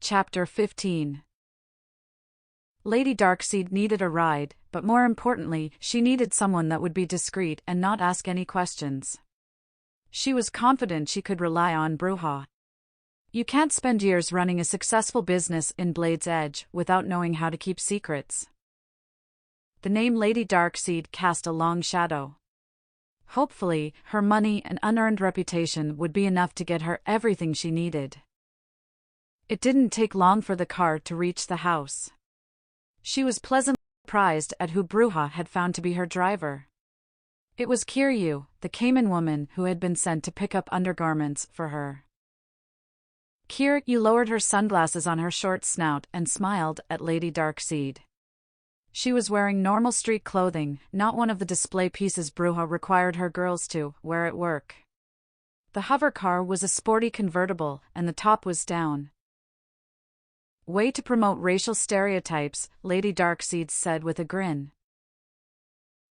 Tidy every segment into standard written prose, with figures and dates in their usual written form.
Chapter 15. Lady Darkseid needed a ride, but more importantly, she needed someone that would be discreet and not ask any questions. She was confident she could rely on Bruja. You can't spend years running a successful business in Blade's Edge without knowing how to keep secrets. The name Lady Darkseid cast a long shadow. Hopefully, her money and unearned reputation would be enough to get her everything she needed. It didn't take long for the car to reach the house. She was pleasantly surprised at who Bruja had found to be her driver. It was Kiryu, the Cayman woman who had been sent to pick up undergarments for her. Kiryu lowered her sunglasses on her short snout and smiled at Lady Darkseid. She was wearing normal street clothing, not one of the display pieces Bruja required her girls to wear at work. The hover car was a sporty convertible, and the top was down. Way to promote racial stereotypes, Lady Darkseid said with a grin.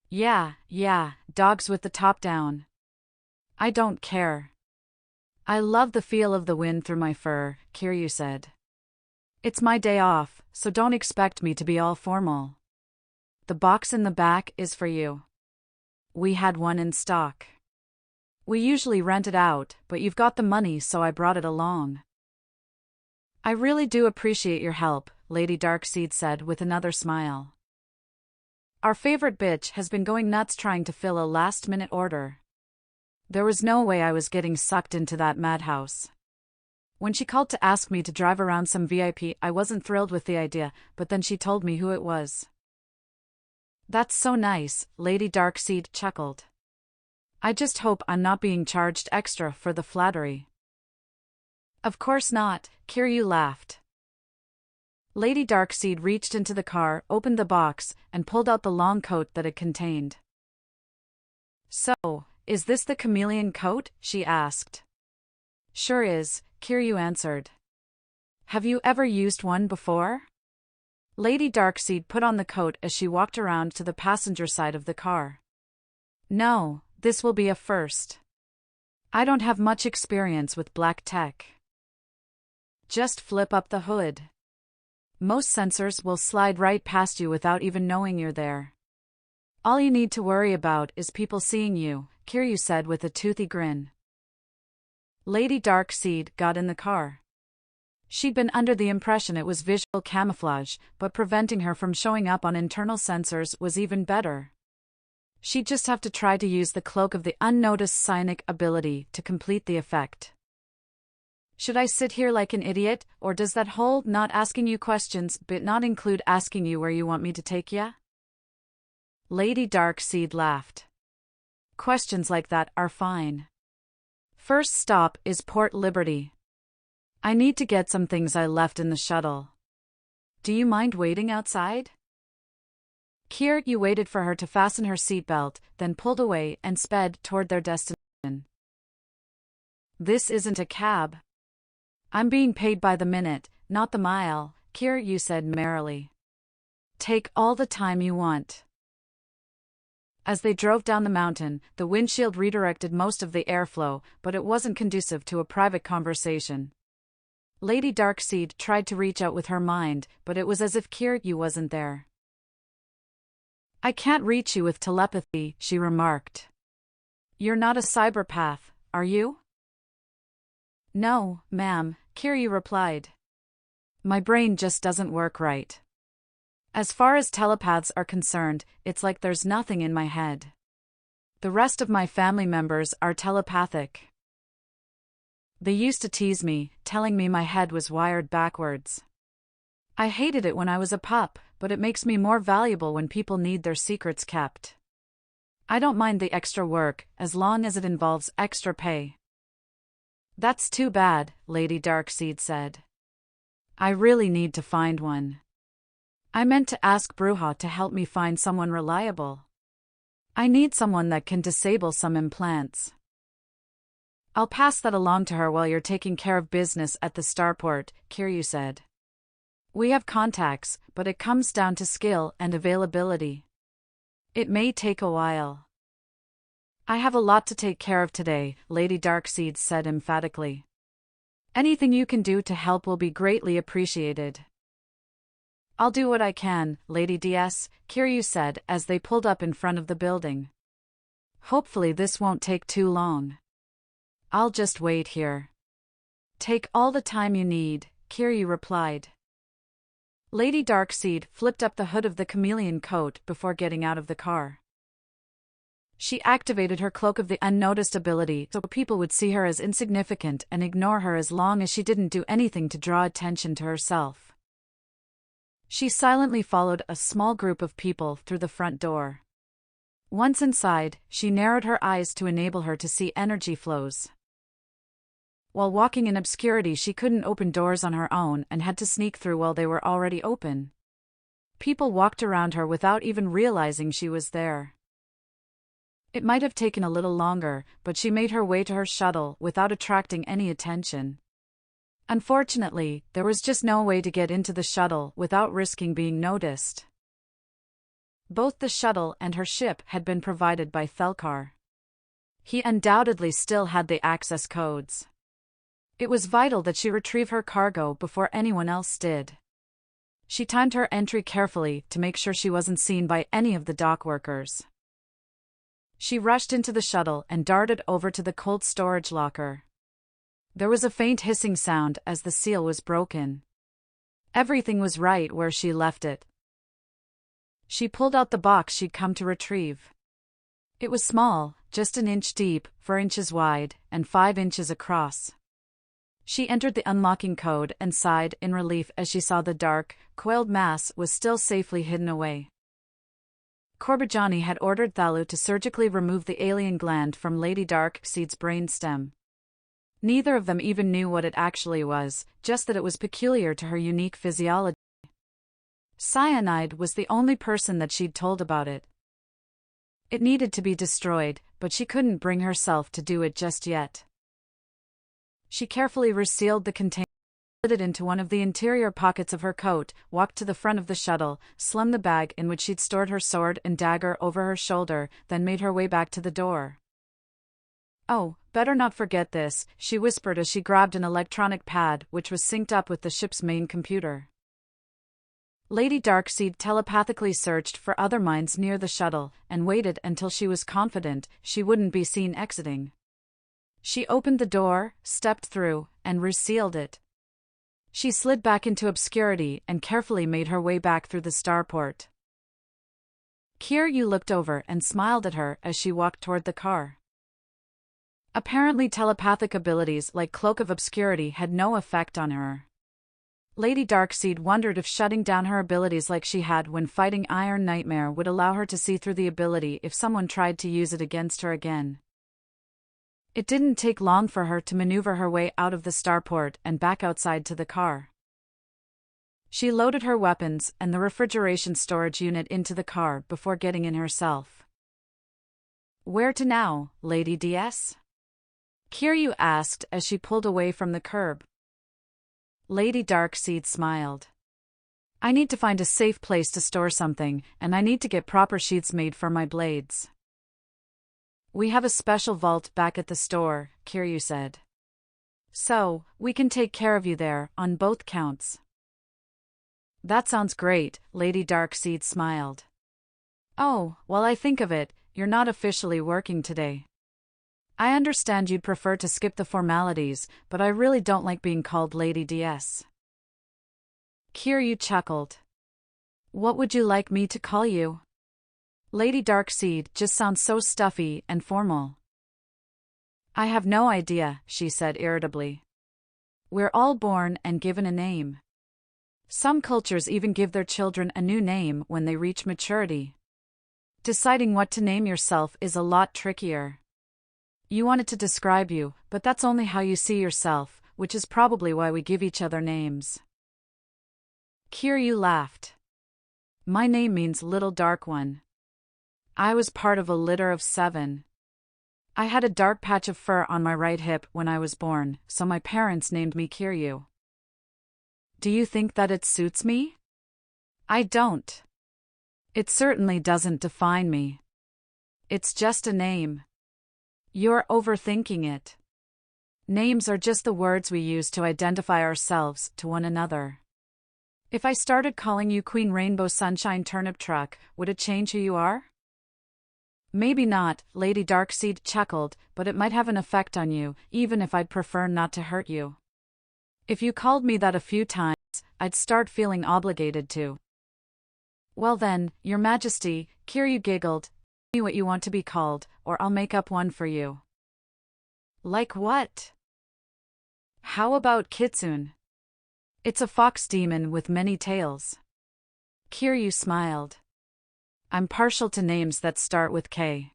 Yeah, dogs with the top down. I don't care. I love the feel of the wind through my fur, Kiryu said. It's my day off, so don't expect me to be all formal. The box in the back is for you. We had one in stock. We usually rent it out, but you've got the money, so I brought it along. I really do appreciate your help, Lady Darkseid said with another smile. Our favorite bitch has been going nuts trying to fill a last-minute order. There was no way I was getting sucked into that madhouse. When she called to ask me to drive around some VIP, I wasn't thrilled with the idea, but then she told me who it was. That's so nice, Lady Darkseid chuckled. I just hope I'm not being charged extra for the flattery. Of course not, Kiryu laughed. Lady Darkseid reached into the car, opened the box, and pulled out the long coat that it contained. So, is this the chameleon coat? She asked. Sure is, Kiryu answered. Have you ever used one before? Lady Darkseid put on the coat as she walked around to the passenger side of the car. No, this will be a first. I don't have much experience with black tech. Just flip up the hood. Most sensors will slide right past you without even knowing you're there. All you need to worry about is people seeing you, Kiryu said with a toothy grin. Lady Darkseid got in the car. She'd been under the impression it was visual camouflage, but preventing her from showing up on internal sensors was even better. She'd just have to try to use the cloak of the unnoticed psionic ability to complete the effect. Should I sit here like an idiot, or does that whole not asking you questions bit not include asking you where you want me to take ya? Lady Darkseid laughed. Questions like that are fine. First stop is Port Liberty. I need to get some things I left in the shuttle. Do you mind waiting outside? Kiryu waited for her to fasten her seatbelt, then pulled away and sped toward their destination. This isn't a cab. I'm being paid by the minute, not the mile, Kiryu said merrily. Take all the time you want. As they drove down the mountain, the windshield redirected most of the airflow, but it wasn't conducive to a private conversation. Lady Darkseid tried to reach out with her mind, but it was as if Kiryu wasn't there. I can't reach you with telepathy, she remarked. You're not a cyberpath, are you? No, ma'am, Kiryu replied. My brain just doesn't work right. As far as telepaths are concerned, it's like there's nothing in my head. The rest of my family members are telepathic. They used to tease me, telling me my head was wired backwards. I hated it when I was a pup, but it makes me more valuable when people need their secrets kept. I don't mind the extra work, as long as it involves extra pay. That's too bad, Lady Darkseid said. I really need to find one. I meant to ask Bruja to help me find someone reliable. I need someone that can disable some implants. I'll pass that along to her while you're taking care of business at the starport, Kiryu said. We have contacts, but it comes down to skill and availability. It may take a while. I have a lot to take care of today, Lady Darkseid said emphatically. Anything you can do to help will be greatly appreciated. I'll do what I can, Lady DS, Kiryu said as they pulled up in front of the building. Hopefully this won't take too long. I'll just wait here. Take all the time you need, Kiryu replied. Lady Darkseid flipped up the hood of the chameleon coat before getting out of the car. She activated her Cloak of the Unnoticed ability so people would see her as insignificant and ignore her as long as she didn't do anything to draw attention to herself. She silently followed a small group of people through the front door. Once inside, she narrowed her eyes to enable her to see energy flows. While walking in obscurity, she couldn't open doors on her own and had to sneak through while they were already open. People walked around her without even realizing she was there. It might have taken a little longer, but she made her way to her shuttle without attracting any attention. Unfortunately, there was just no way to get into the shuttle without risking being noticed. Both the shuttle and her ship had been provided by Thelkar. He undoubtedly still had the access codes. It was vital that she retrieve her cargo before anyone else did. She timed her entry carefully to make sure she wasn't seen by any of the dock workers. She rushed into the shuttle and darted over to the cold storage locker. There was a faint hissing sound as the seal was broken. Everything was right where she left it. She pulled out the box she'd come to retrieve. It was small, just an inch deep, 4 inches wide, and 5 inches across. She entered the unlocking code and sighed in relief as she saw the dark, coiled mass was still safely hidden away. Korbajani had ordered Thalu to surgically remove the alien gland from Lady Darkseid's brainstem. Neither of them even knew what it actually was, just that it was peculiar to her unique physiology. Cyanide was the only person that she'd told about it. It needed to be destroyed, but she couldn't bring herself to do it just yet. She carefully resealed the container, slid it into one of the interior pockets of her coat, walked to the front of the shuttle, slung the bag in which she'd stored her sword and dagger over her shoulder, then made her way back to the door. "Oh, better not forget this," she whispered as she grabbed an electronic pad which was synced up with the ship's main computer. Lady Darkseid telepathically searched for other minds near the shuttle and waited until she was confident she wouldn't be seen exiting. She opened the door, stepped through, and resealed it. She slid back into obscurity and carefully made her way back through the starport. Kiryu looked over and smiled at her as she walked toward the car. Apparently telepathic abilities like Cloak of Obscurity had no effect on her. Lady Darkseid wondered if shutting down her abilities like she had when fighting Iron Nightmare would allow her to see through the ability if someone tried to use it against her again. It didn't take long for her to maneuver her way out of the starport and back outside to the car. She loaded her weapons and the refrigeration storage unit into the car before getting in herself. "Where to now, Lady DS?" Kiryu asked as she pulled away from the curb. Lady Darkseid smiled. "I need to find a safe place to store something, and I need to get proper sheaths made for my blades." "We have a special vault back at the store," Kiryu said. "So, we can take care of you there, on both counts." "That sounds great," Lady Darkseid smiled. "Oh, while I think of it, you're not officially working today. I understand you'd prefer to skip the formalities, but I really don't like being called Lady DS." Kiryu chuckled. "What would you like me to call you?" Lady Darkseid just sounds so stuffy and formal. "I have no idea," she said irritably. "We're all born and given a name. Some cultures even give their children a new name when they reach maturity. Deciding what to name yourself is a lot trickier. You want it to describe you, but that's only how you see yourself, which is probably why we give each other names." Kiryu laughed. "My name means Little Dark One. I was part of a litter of 7. I had a dark patch of fur on my right hip when I was born, so my parents named me Kiryu. Do you think that it suits me? I don't. It certainly doesn't define me. It's just a name. You're overthinking it." Names are just the words we use to identify ourselves to one another. If I started calling you Queen Rainbow Sunshine Turnip Truck, would it change who you are? Maybe not, Lady Darkseid chuckled, but it might have an effect on you, even if I'd prefer not to hurt you. If you called me that a few times, I'd start feeling obligated to. Well then, Your Majesty, Kiryu giggled, tell me what you want to be called, or I'll make up one for you. Like what? How about Kitsune? It's a fox demon with many tails. Kiryu smiled. I'm partial to names that start with K.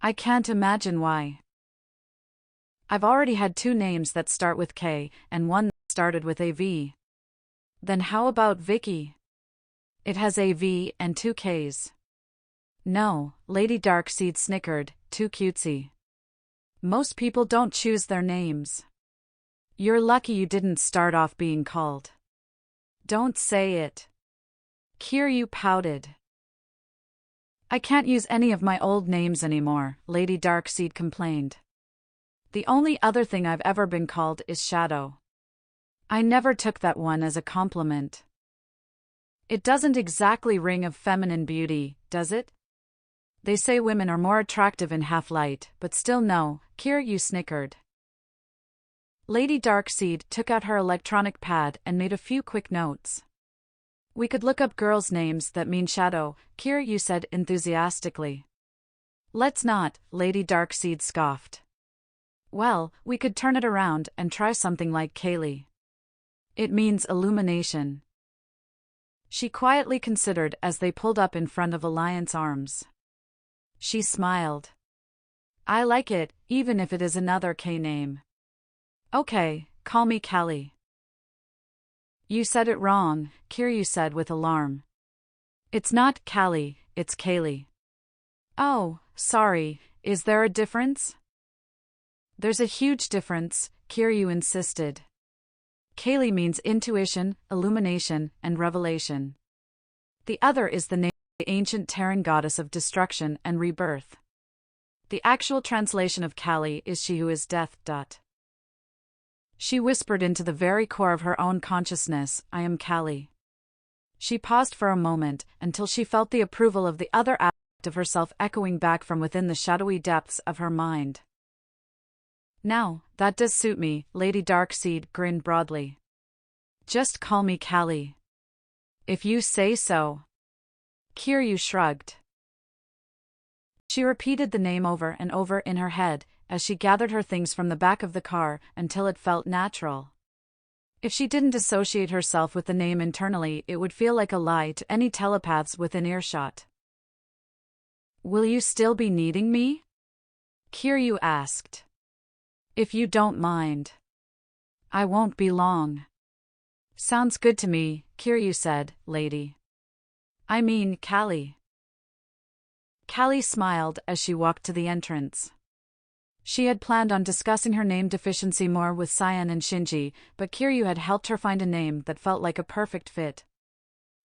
I can't imagine why. I've already had 2 names that start with K, and one that started with a V. Then how about Vicky? It has a V and 2 Ks. No, Lady Darkseid snickered, too cutesy. Most people don't choose their names. You're lucky you didn't start off being called. Don't say it. Kiryu pouted. I can't use any of my old names anymore, Lady Darkseid complained. The only other thing I've ever been called is Shadow. I never took that one as a compliment. It doesn't exactly ring of feminine beauty, does it? They say women are more attractive in half-light, but still no, Kiryu snickered. Lady Darkseid took out her electronic pad and made a few quick notes. We could look up girls' names that mean shadow, Kiryu said enthusiastically. Let's not, Lady Darkseid scoffed. Well, we could turn it around and try something like Kaylee. It means illumination. She quietly considered as they pulled up in front of Alliance Arms. She smiled. I like it, even if it is another K name. Okay, call me Callie. You said it wrong, Kiryu said with alarm. It's not Callie, it's Kaylee. Oh, sorry, is there a difference? There's a huge difference, Kiryu insisted. Kaylee means intuition, illumination, and revelation. The other is the name of the ancient Terran goddess of destruction and rebirth. The actual translation of Callie is she who is death. She whispered into the very core of her own consciousness, I am Callie. She paused for a moment, until she felt the approval of the other aspect of herself echoing back from within the shadowy depths of her mind. Now, that does suit me, Lady Darkseid grinned broadly. Just call me Callie. If you say so. Kiryu shrugged. She repeated the name over and over in her head, as she gathered her things from the back of the car, until it felt natural. If she didn't associate herself with the name internally, it would feel like a lie to any telepaths within earshot. Will you still be needing me? Kiryu asked. If you don't mind. I won't be long. Sounds good to me, Kiryu said, lady. I mean, Callie. Callie smiled as she walked to the entrance. She had planned on discussing her name deficiency more with Cyan and Shinji, but Kiryu had helped her find a name that felt like a perfect fit.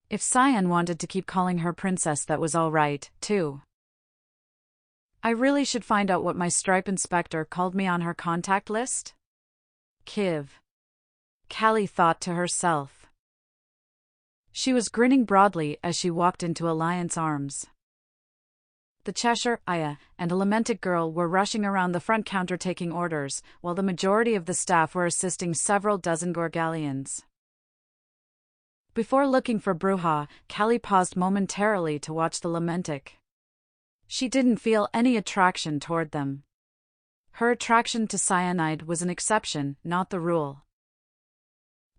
If Cyan wanted to keep calling her princess, that was all right, too. I really should find out what my stripe inspector called me on her contact list. Kiv. Callie thought to herself. She was grinning broadly as she walked into Alliance Arms. The Cheshire, Aya, and a Lamentic girl were rushing around the front counter taking orders, while the majority of the staff were assisting several dozen Gorgalians. Before looking for Bruja, Callie paused momentarily to watch the Lamentic. She didn't feel any attraction toward them. Her attraction to cyanide was an exception, not the rule.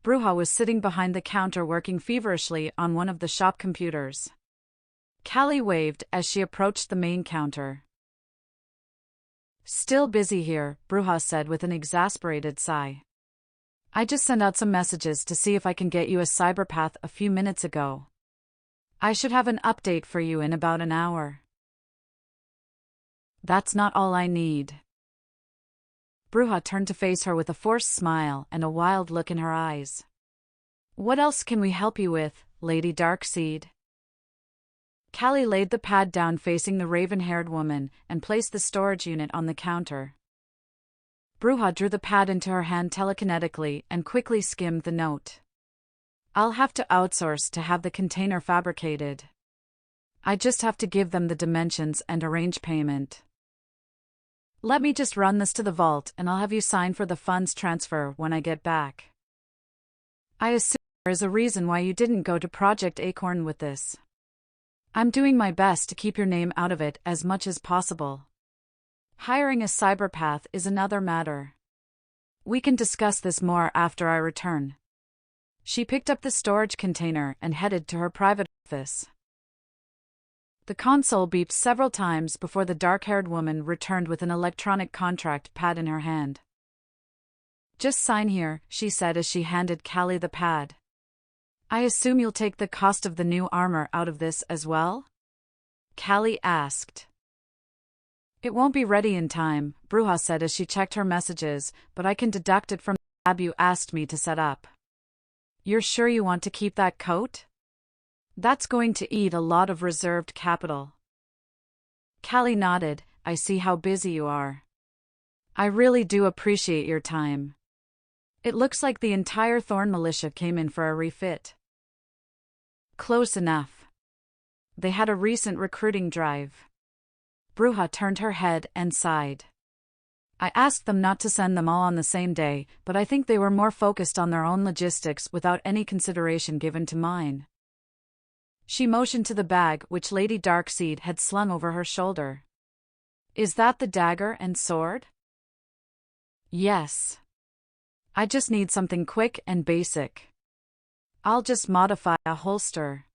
Bruja was sitting behind the counter working feverishly on one of the shop computers. Callie waved as she approached the main counter. Still busy here, Bruja said with an exasperated sigh. I just sent out some messages to see if I can get you a cyberpath a few minutes ago. I should have an update for you in about an hour. That's not all I need. Bruja turned to face her with a forced smile and a wild look in her eyes. What else can we help you with, Lady Darkseid? Callie laid the pad down facing the raven-haired woman and placed the storage unit on the counter. Bruja drew the pad into her hand telekinetically and quickly skimmed the note. I'll have to outsource to have the container fabricated. I just have to give them the dimensions and arrange payment. Let me just run this to the vault and I'll have you sign for the funds transfer when I get back. I assume there is a reason why you didn't go to Project Acorn with this. I'm doing my best to keep your name out of it as much as possible. Hiring a cyberpath is another matter. We can discuss this more after I return. She picked up the storage container and headed to her private office. The console beeped several times before the dark-haired woman returned with an electronic contract pad in her hand. Just sign here, she said as she handed Callie the pad. I assume you'll take the cost of the new armor out of this as well? Callie asked. It won't be ready in time, Bruja said as she checked her messages, but I can deduct it from the tab you asked me to set up. You're sure you want to keep that coat? That's going to eat a lot of reserved capital. Callie nodded. I see how busy you are. I really do appreciate your time. It looks like the entire Thorn militia came in for a refit. Close enough. They had a recent recruiting drive. Bruja turned her head and sighed. I asked them not to send them all on the same day, but I think they were more focused on their own logistics without any consideration given to mine. She motioned to the bag which Lady Darkseid had slung over her shoulder. Is that the dagger and sword? Yes. I just need something quick and basic. I'll just modify a holster.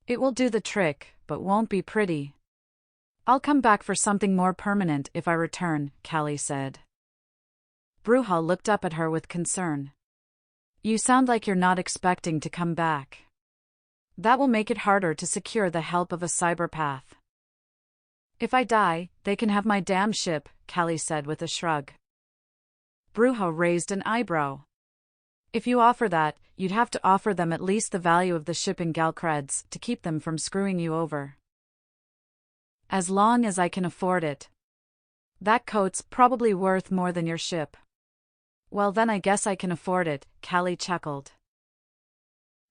It will do the trick, but won't be pretty. I'll come back for something more permanent if I return, Callie said. Bruja looked up at her with concern. You sound like you're not expecting to come back. That will make it harder to secure the help of a cyberpath. If I die, they can have my damn ship, Callie said with a shrug. Bruja raised an eyebrow. If you offer that, you'd have to offer them at least the value of the ship in Galcreds to keep them from screwing you over. As long as I can afford it. That coat's probably worth more than your ship. Well then I guess I can afford it, Callie chuckled.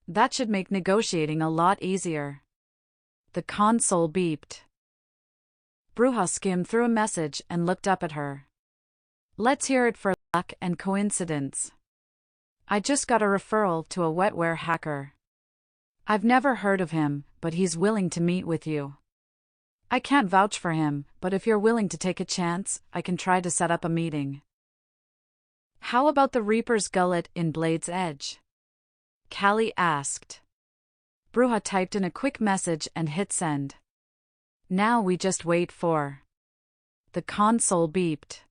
That should make negotiating a lot easier. The console beeped. Bruja skimmed through a message and looked up at her. Let's hear it for luck and coincidence. I just got a referral to a wetware hacker. I've never heard of him, but he's willing to meet with you. I can't vouch for him, but if you're willing to take a chance, I can try to set up a meeting. How about the Reaper's Gullet in Blade's Edge? Callie asked. Bruja typed in a quick message and hit send. Now we just wait for. The console beeped.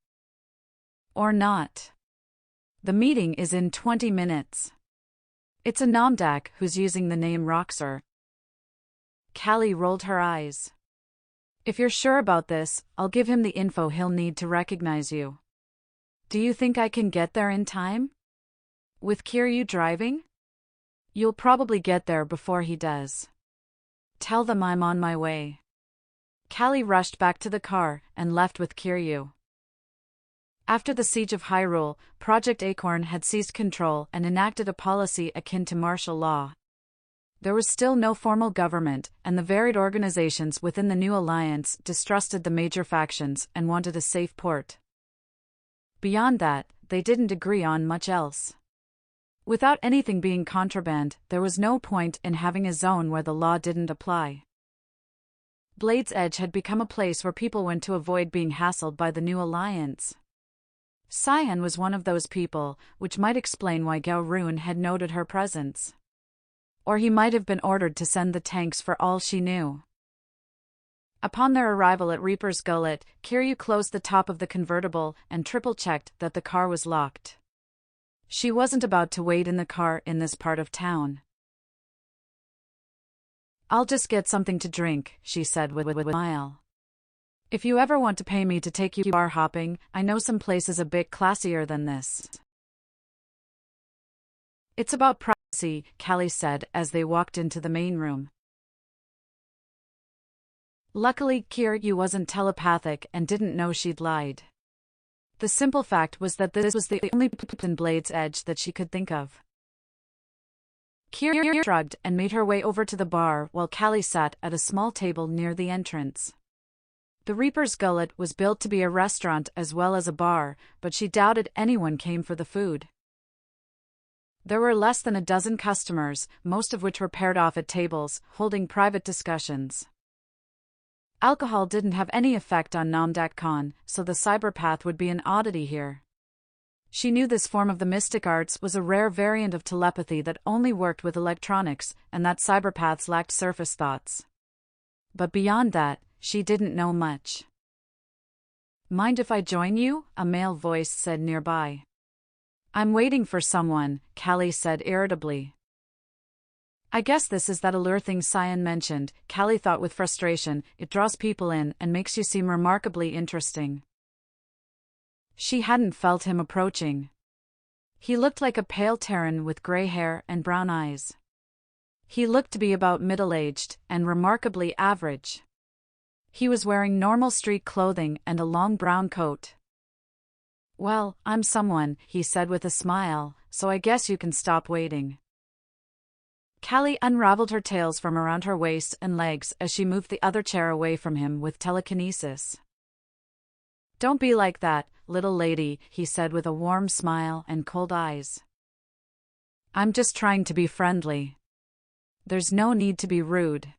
Or not. The meeting is in 20 minutes. It's a Namdak who's using the name Roxer. Callie rolled her eyes. If you're sure about this, I'll give him the info he'll need to recognize you. Do you think I can get there in time? With Kiryu driving? You'll probably get there before he does. Tell them I'm on my way. Callie rushed back to the car and left with Kiryu. After the siege of Hyrule, Project Acorn had seized control and enacted a policy akin to martial law. There was still no formal government, and the varied organizations within the new alliance distrusted the major factions and wanted a safe port. Beyond that, they didn't agree on much else. Without anything being contraband, there was no point in having a zone where the law didn't apply. Blade's Edge had become a place where people went to avoid being hassled by the new alliance. Cyan was one of those people, which might explain why Gaurun had noted her presence. Or he might have been ordered to send the tanks for all she knew. Upon their arrival at Reaper's Gullet, Kiryu closed the top of the convertible and triple-checked that the car was locked. She wasn't about to wait in the car in this part of town. I'll just get something to drink, she said with a smile. If you ever want to pay me to take you bar hopping, I know some places a bit classier than this. It's about privacy, Callie said as they walked into the main room. Luckily, Kiryu wasn't telepathic and didn't know she'd lied. The simple fact was that this was the only in Blade's Edge that she could think of. Kira shrugged and made her way over to the bar while Callie sat at a small table near the entrance. The Reaper's Gullet was built to be a restaurant as well as a bar, but she doubted anyone came for the food. There were less than a dozen customers, most of which were paired off at tables, holding private discussions. Alcohol didn't have any effect on Namdak Khan, so the cyberpath would be an oddity here. She knew this form of the mystic arts was a rare variant of telepathy that only worked with electronics, and that cyberpaths lacked surface thoughts. But beyond that, she didn't know much. "Mind if I join you?" a male voice said nearby. "I'm waiting for someone," Callie said irritably. "I guess this is that allure thing Cyan mentioned," Callie thought with frustration. "It draws people in and makes you seem remarkably interesting." She hadn't felt him approaching. He looked like a pale Terran with gray hair and brown eyes. He looked to be about middle-aged and remarkably average. He was wearing normal street clothing and a long brown coat. "Well, I'm someone," he said with a smile, "so I guess you can stop waiting." Callie unraveled her tails from around her waist and legs as she moved the other chair away from him with telekinesis. "Don't be like that, little lady," he said with a warm smile and cold eyes. "I'm just trying to be friendly. There's no need to be rude.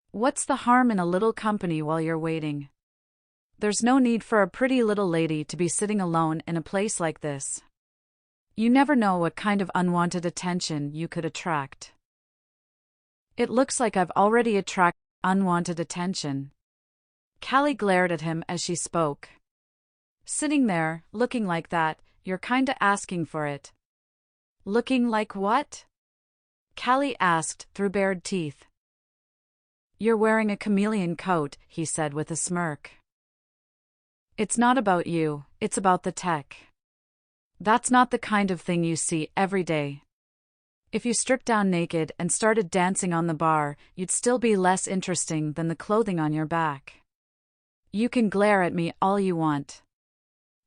What's the harm in a little company while you're waiting? There's no need for a pretty little lady to be sitting alone in a place like this. You never know what kind of unwanted attention you could attract." "It looks like I've already attracted unwanted attention." Callie glared at him as she spoke. "Sitting there, looking like that, you're kinda asking for it." "Looking like what?" Callie asked through bared teeth. "You're wearing a chameleon coat," he said with a smirk. "It's not about you, it's about the tech. That's not the kind of thing you see every day. If you stripped down naked and started dancing on the bar, you'd still be less interesting than the clothing on your back. You can glare at me all you want.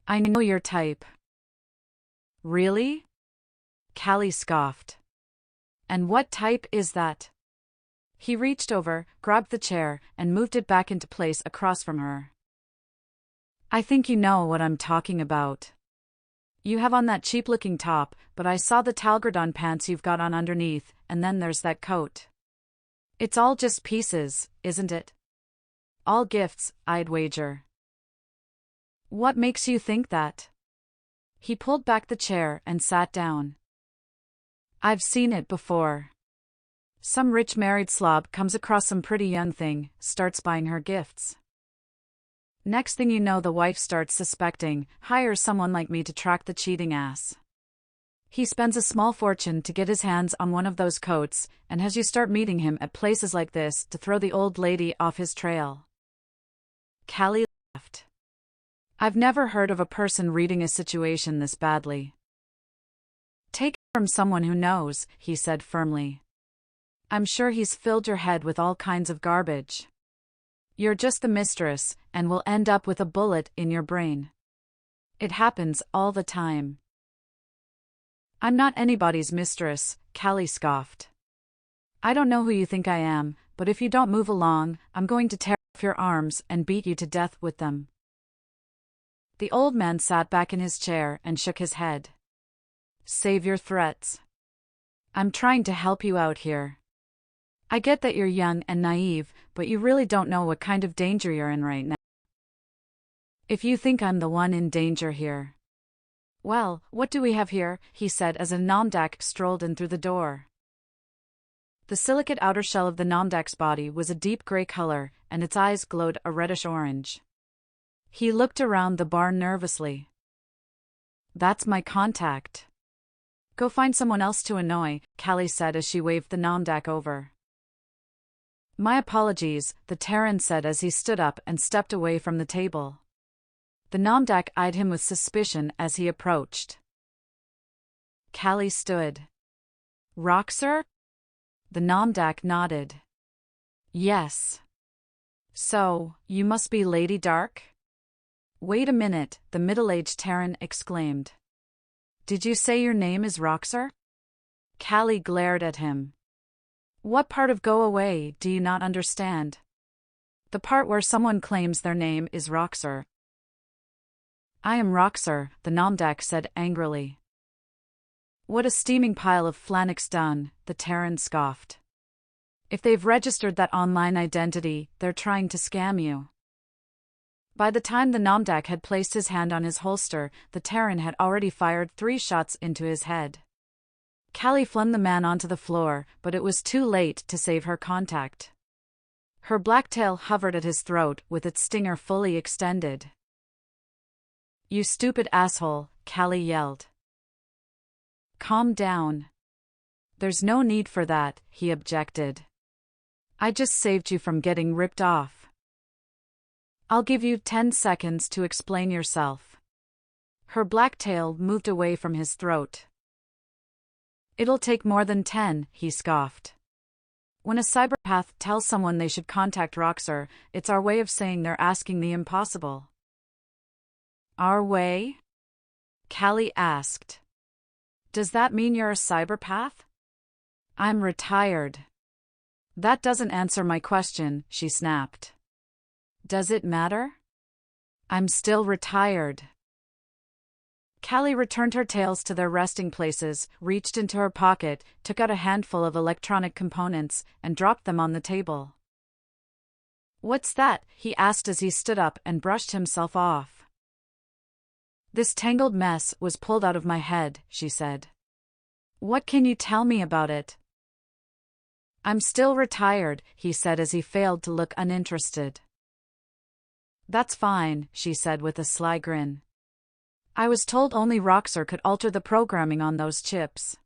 I know your type." "Really?" Callie scoffed. "And what type is that?" He reached over, grabbed the chair, and moved it back into place across from her. "I think you know what I'm talking about. You have on that cheap-looking top, but I saw the Talgradon pants you've got on underneath, and then there's that coat. It's all just pieces, isn't it? All gifts, I'd wager." "What makes you think that?" He pulled back the chair and sat down. "I've seen it before. Some rich married slob comes across some pretty young thing, starts buying her gifts. Next thing you know, the wife starts suspecting, hires someone like me to track the cheating ass. He spends a small fortune to get his hands on one of those coats, and has you start meeting him at places like this to throw the old lady off his trail." Callie laughed. "I've never heard of a person reading a situation this badly." "Take it from someone who knows," he said firmly. "I'm sure he's filled your head with all kinds of garbage. You're just the mistress, and will end up with a bullet in your brain. It happens all the time." "I'm not anybody's mistress," Callie scoffed. "I don't know who you think I am, but if you don't move along, I'm going to tear off your arms and beat you to death with them." The old man sat back in his chair and shook his head. "Save your threats. I'm trying to help you out here. I get that you're young and naive, but you really don't know what kind of danger you're in right now. If you think I'm the one in danger here." "Well, what do we have here?" he said as a Namdak strolled in through the door. The silicate outer shell of the Namdak's body was a deep gray color, and its eyes glowed a reddish-orange. He looked around the bar nervously. "That's my contact. Go find someone else to annoy," Callie said as she waved the Namdak over. "My apologies," the Terran said as he stood up and stepped away from the table. The Namdak eyed him with suspicion as he approached. Callie stood. "Roxer?" The Namdak nodded. "Yes. So, you must be Lady Dark?" Wait a minute, the middle-aged Terran exclaimed. Did you say your name is Roxer? Callie glared at him. What part of go away do you not understand? The part where someone claims their name is Roxer. I am Roxer, the Namdak said angrily. What a steaming pile of flannix done, the Terran scoffed. If they've registered that online identity, they're trying to scam you. By the time the Namdak had placed his hand on his holster, the Terran had already fired 3 shots into his head. Callie flung the man onto the floor, but it was too late to save her contact. Her black tail hovered at his throat with its stinger fully extended. You stupid asshole, Callie yelled. Calm down. There's no need for that, he objected. I just saved you from getting ripped off. I'll give you 10 seconds to explain yourself. Her black tail moved away from his throat. It'll take more than 10, he scoffed. When a cyberpath tells someone they should contact Roxer, it's our way of saying they're asking the impossible. Our way? Callie asked. Does that mean you're a cyberpath? I'm retired. That doesn't answer my question, she snapped. Does it matter? I'm still retired. Callie returned her tails to their resting places, reached into her pocket, took out a handful of electronic components, and dropped them on the table. What's that? He asked as he stood up and brushed himself off. This tangled mess was pulled out of my head, she said. What can you tell me about it? I'm still retired, he said as he failed to look uninterested. That's fine, she said with a sly grin. I was told only Roxer could alter the programming on those chips.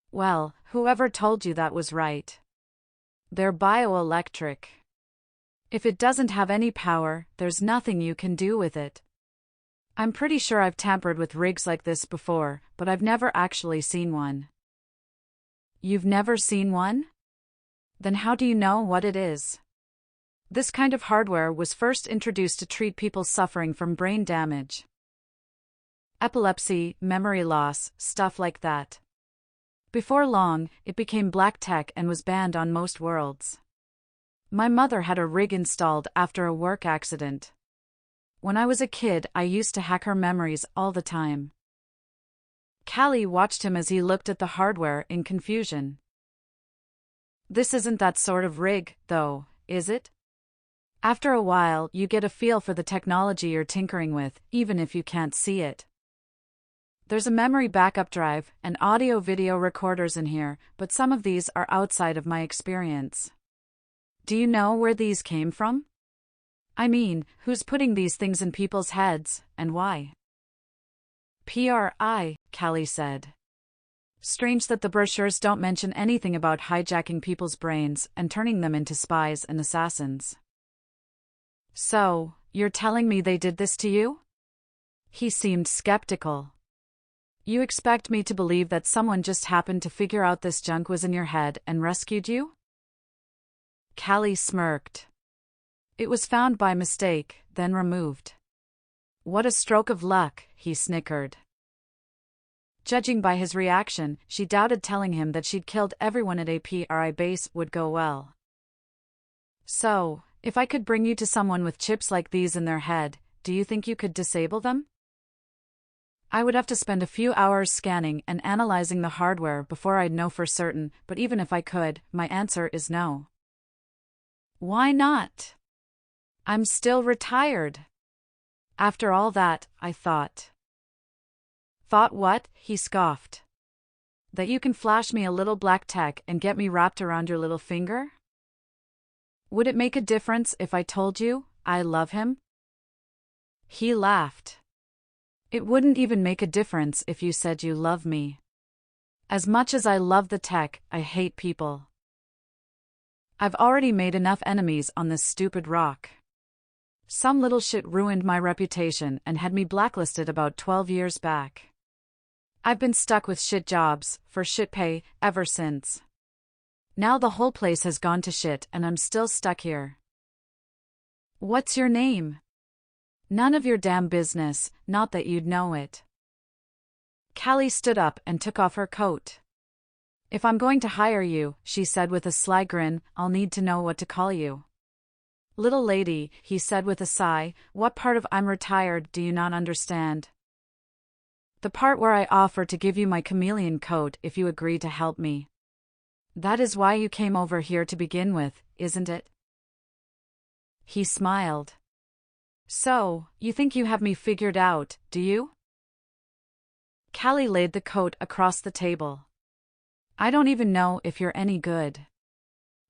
Well, whoever told you that was right. They're bioelectric. If it doesn't have any power, there's nothing you can do with it. I'm pretty sure I've tampered with rigs like this before, but I've never actually seen one. You've never seen one? Then how do you know what it is? This kind of hardware was first introduced to treat people suffering from brain damage. Epilepsy, memory loss, stuff like that. Before long, it became black tech and was banned on most worlds. My mother had a rig installed after a work accident. When I was a kid, I used to hack her memories all the time. Callie watched him as he looked at the hardware in confusion. This isn't that sort of rig, though, is it? After a while, you get a feel for the technology you're tinkering with, even if you can't see it. There's a memory backup drive and audio-video recorders in here, but some of these are outside of my experience. Do you know where these came from? I mean, who's putting these things in people's heads, and why? PRI, Callie said. Strange that the brochures don't mention anything about hijacking people's brains and turning them into spies and assassins. So, you're telling me they did this to you? He seemed skeptical. You expect me to believe that someone just happened to figure out this junk was in your head and rescued you? Callie smirked. It was found by mistake, then removed. What a stroke of luck, he snickered. Judging by his reaction, she doubted telling him that she'd killed everyone at a PRI base would go well. So, if I could bring you to someone with chips like these in their head, do you think you could disable them? I would have to spend a few hours scanning and analyzing the hardware before I'd know for certain, but even if I could, my answer is no. Why not? I'm still retired. After all that, I thought. Thought what? He scoffed. That you can flash me a little black tech and get me wrapped around your little finger? Would it make a difference if I told you I love him? He laughed. It wouldn't even make a difference if you said you love me. As much as I love the tech, I hate people. I've already made enough enemies on this stupid rock. Some little shit ruined my reputation and had me blacklisted about 12 years back. I've been stuck with shit jobs, for shit pay, ever since. Now the whole place has gone to shit and I'm still stuck here. What's your name? None of your damn business, not that you'd know it. Callie stood up and took off her coat. If I'm going to hire you, she said with a sly grin, I'll need to know what to call you. Little lady, he said with a sigh, what part of I'm retired do you not understand? The part where I offer to give you my chameleon coat if you agree to help me. That is why you came over here to begin with, isn't it? He smiled. So, you think you have me figured out, do you? Callie laid the coat across the table. I don't even know if you're any good.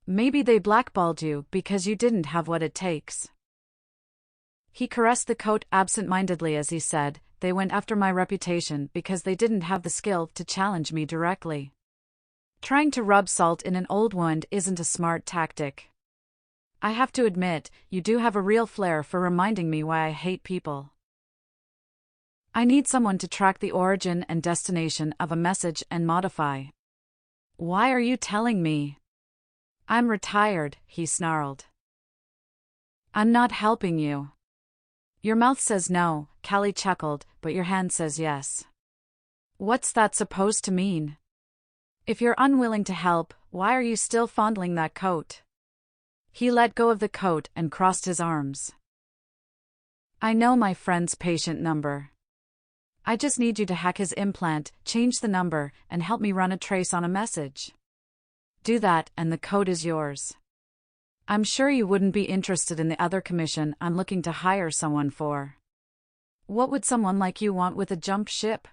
Maybe they blackballed you because you didn't have what it takes. He caressed the coat absent-mindedly as he said, they went after my reputation because they didn't have the skill to challenge me directly. Trying to rub salt in an old wound isn't a smart tactic. I have to admit, you do have a real flair for reminding me why I hate people. I need someone to track the origin and destination of a message and modify. Why are you telling me? I'm retired, he snarled. I'm not helping you. Your mouth says no, Callie chuckled, but your hand says yes. What's that supposed to mean? If you're unwilling to help, why are you still fondling that coat? He let go of the coat and crossed his arms. I know my friend's patient number. I just need you to hack his implant, change the number, and help me run a trace on a message. Do that and the coat is yours. I'm sure you wouldn't be interested in the other commission I'm looking to hire someone for. What would someone like you want with a jump ship?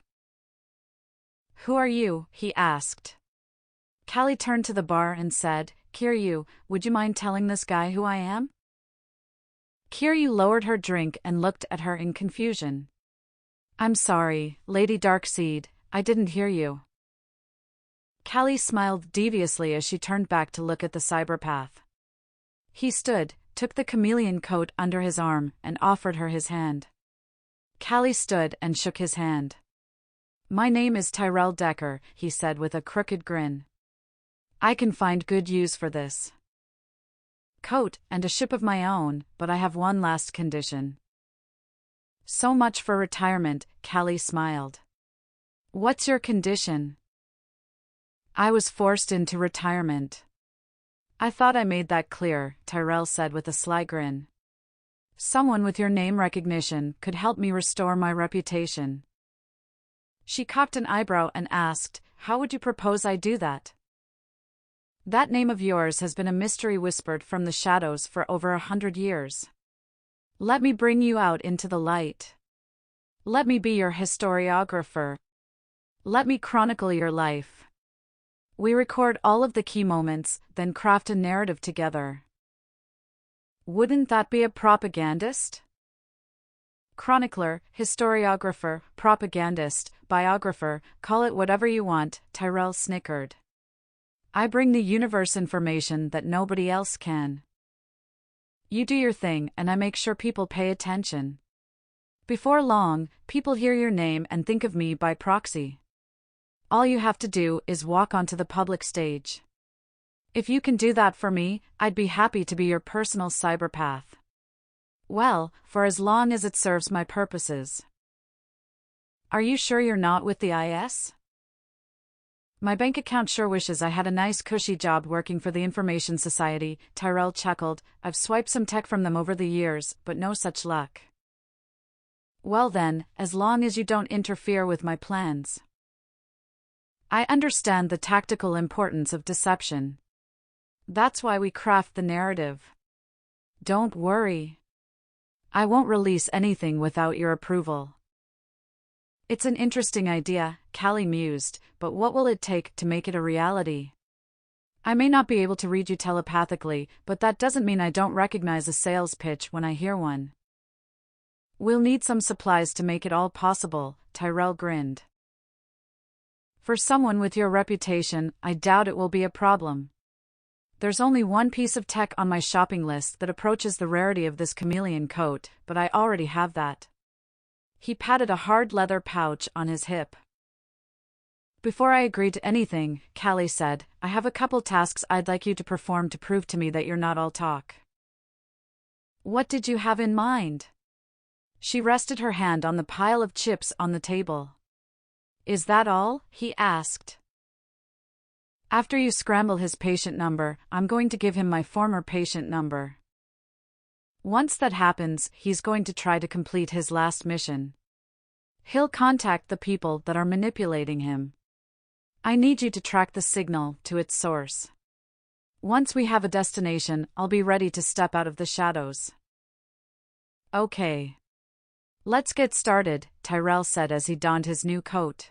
Who are you? He asked. Callie turned to the bar and said, Kiryu, would you mind telling this guy who I am? Kiryu lowered her drink and looked at her in confusion. I'm sorry, Lady Darkseid, I didn't hear you. Callie smiled deviously as she turned back to look at the cyberpath. He stood, took the chameleon coat under his arm, and offered her his hand. Callie stood and shook his hand. My name is Tyrell Decker, he said with a crooked grin. I can find good use for this coat and a ship of my own, but I have one last condition. So much for retirement, Callie smiled. What's your condition? I was forced into retirement. I thought I made that clear, Tyrell said with a sly grin. Someone with your name recognition could help me restore my reputation. She cocked an eyebrow and asked, How would you propose I do that? That name of yours has been a mystery whispered from the shadows for over 100 years. Let me bring you out into the light. Let me be your historiographer. Let me chronicle your life. We record all of the key moments, then craft a narrative together. Wouldn't that be a propagandist? Chronicler, historiographer, propagandist, biographer, call it whatever you want, Tyrell snickered. I bring the universe information that nobody else can. You do your thing and I make sure people pay attention. Before long, people hear your name and think of me by proxy. All you have to do is walk onto the public stage. If you can do that for me, I'd be happy to be your personal cyberpath. Well, for as long as it serves my purposes. Are you sure you're not with the IS? My bank account sure wishes I had a nice cushy job working for the Information Society, Tyrell chuckled. I've swiped some tech from them over the years, but no such luck. Well then, as long as you don't interfere with my plans. I understand the tactical importance of deception. That's why we craft the narrative. Don't worry. I won't release anything without your approval. It's an interesting idea, Callie mused, but what will it take to make it a reality? I may not be able to read you telepathically, but that doesn't mean I don't recognize a sales pitch when I hear one. We'll need some supplies to make it all possible, Tyrell grinned. For someone with your reputation, I doubt it will be a problem. There's only one piece of tech on my shopping list that approaches the rarity of this chameleon coat, but I already have that. He patted a hard leather pouch on his hip. Before I agree to anything, Callie said, I have a couple tasks I'd like you to perform to prove to me that you're not all talk. What did you have in mind? She rested her hand on the pile of chips on the table. Is that all? He asked. After you scramble his patient number, I'm going to give him my former patient number. Once that happens, he's going to try to complete his last mission. He'll contact the people that are manipulating him. I need you to track the signal to its source. Once we have a destination, I'll be ready to step out of the shadows. Okay. Let's get started, Tyrell said as he donned his new coat.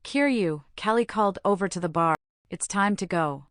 Kiryu, Kelly called over to the bar. It's time to go.